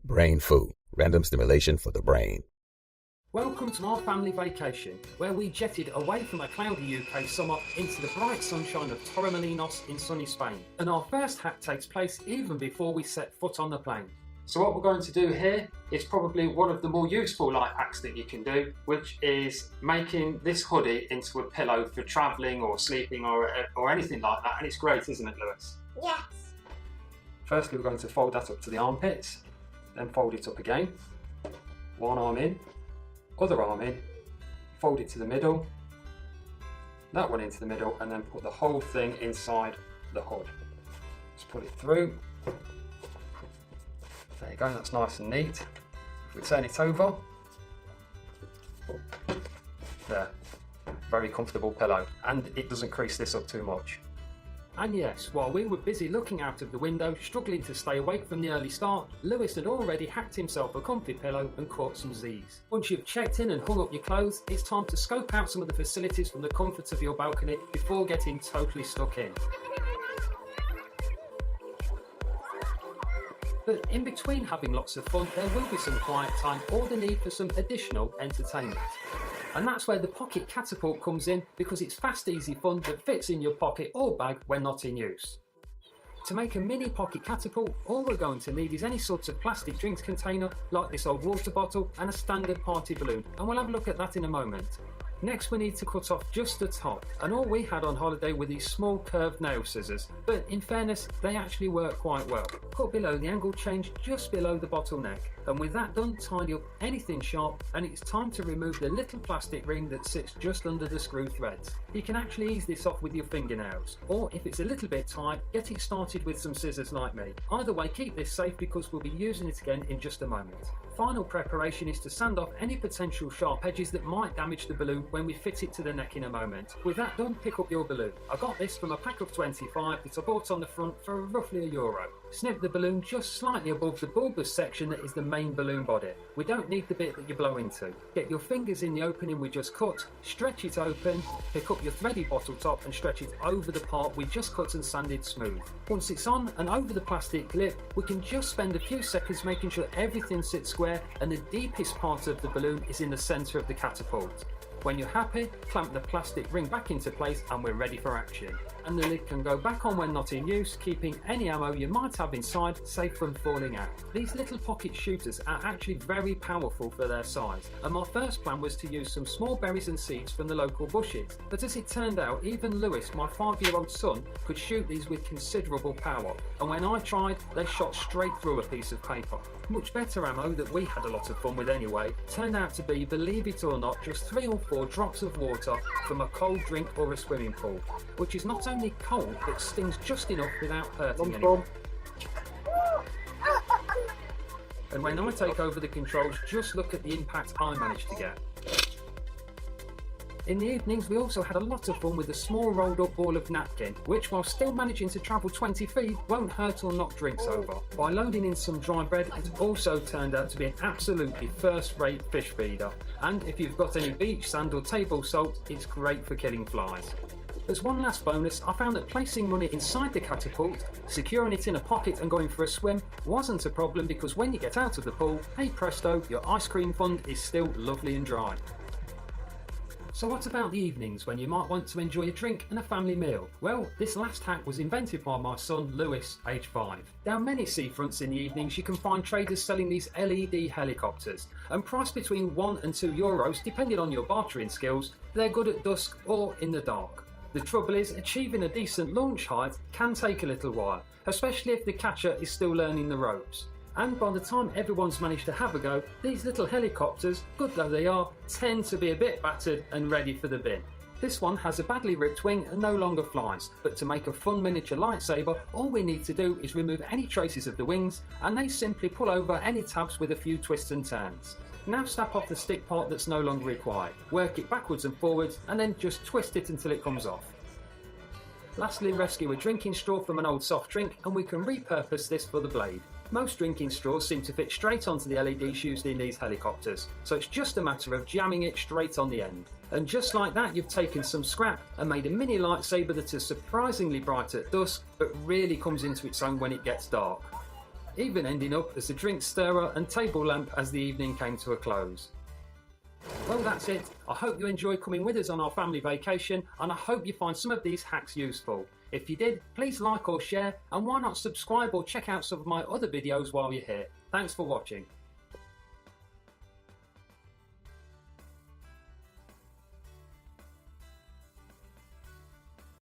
Brain food, random stimulation for the brain. Welcome to our family vacation, where we jetted away from a cloudy UK summer into the bright sunshine of Torremolinos in sunny Spain. And our first hack takes place even before we set foot on the plane. So what we're going to do here is probably one of the more useful life hacks that you can do, which is making this hoodie into a pillow for travelling or sleeping or anything like that. And it's great, isn't it, Lewis? Yes. Firstly, we're going to fold that up to the armpits, then fold it up again. One arm in, other arm in, fold it to the middle, that one into the middle, and then put the whole thing inside the hood. Just put it through. There you go, that's nice and neat. If we turn it over, there, very comfortable pillow, and it doesn't crease this up too much. And yes, while we were busy looking out of the window, struggling to stay awake from the early start, Lewis had already hacked himself a comfy pillow and caught some Z's. Once you've checked in and hung up your clothes, it's time to scope out some of the facilities from the comfort of your balcony before getting totally stuck in. But in between having lots of fun, there will be some quiet time or the need for some additional entertainment. And that's where the pocket catapult comes in, because it's fast, easy fun that fits in your pocket or bag when not in use. To make a mini pocket catapult, all we're going to need is any sort of plastic drinks container, like this old water bottle, and a standard party balloon, and we'll have a look at that in a moment. Next we need to cut off just the top, and all we had on holiday were these small curved nail scissors, but in fairness they actually work quite well. Cut below the angle change just below the bottleneck, and with that done, tidy up anything sharp, and it's time to remove the little plastic ring that sits just under the screw threads. You can actually ease this off with your fingernails, or if it's a little bit tight, get it started with some scissors like me. Either way, keep this safe because we'll be using it again in just a moment. Final preparation is to sand off any potential sharp edges that might damage the balloon when we fit it to the neck in a moment. With that done, pick up your balloon. I got this from a pack of 25 that I bought on the front for roughly €1. Snip the balloon just slightly above the bulbous section that is the main balloon body. We don't need the bit that you blow into. Get your fingers in the opening we just cut, stretch it open, pick up your thready bottle top and stretch it over the part we just cut and sanded smooth. Once it's on and over the plastic lip, we can just spend a few seconds making sure everything sits square and the deepest part of the balloon is in the centre of the catapult. When you're happy, clamp the plastic ring back into place and we're ready for action. And the lid can go back on when not in use, keeping any ammo you might have inside safe from falling out. These little pocket shooters are actually very powerful for their size, and my first plan was to use some small berries and seeds from the local bushes. But as it turned out, even Lewis, my 5-year-old son, could shoot these with considerable power, and when I tried, they shot straight through a piece of paper. Much better ammo that we had a lot of fun with anyway turned out to be, believe it or not, just 3 or 4 drops of water from a cold drink or a swimming pool, which is not only cold but stings just enough without hurting anyone. And when I take over the controls, just look at the impact I managed to get. In the evenings we also had a lot of fun with a small rolled up ball of napkin, which while still managing to travel 20 feet won't hurt or knock drinks over. By loading in some dry bread, it also turned out to be an absolutely first rate fish feeder, and if you've got any beach sand or table salt, it's great for killing flies. As one last bonus, I found that placing money inside the catapult, securing it in a pocket and going for a swim wasn't a problem, because when you get out of the pool, hey presto, your ice cream fund is still lovely and dry. So what about the evenings when you might want to enjoy a drink and a family meal? Well, this last hack was invented by my son Lewis, age 5. Down many seafronts in the evenings you can find traders selling these LED helicopters, and priced between €1 and €2 depending on your bartering skills. They're good at dusk or in the dark. The trouble is, achieving a decent launch height can take a little while, especially if the catcher is still learning the ropes. And by the time everyone's managed to have a go, these little helicopters, good though they are, tend to be a bit battered and ready for the bin. This one has a badly ripped wing and no longer flies, but to make a fun miniature lightsaber, all we need to do is remove any traces of the wings, and they simply pull over any tabs with a few twists and turns. Now snap off the stick part that's no longer required, work it backwards and forwards, and then just twist it until it comes off. Lastly, rescue a drinking straw from an old soft drink and we can repurpose this for the blade. Most drinking straws seem to fit straight onto the LEDs used in these helicopters, so it's just a matter of jamming it straight on the end. And just like that, you've taken some scrap and made a mini lightsaber that is surprisingly bright at dusk, but really comes into its own when it gets dark. even ending up as a drink stirrer and table lamp as the evening came to a close. Well, that's it. I hope you enjoy coming with us on our family vacation, and I hope you find some of these hacks useful. If you did, please like or share, and why not subscribe or check out some of my other videos while you're here. Thanks for watching.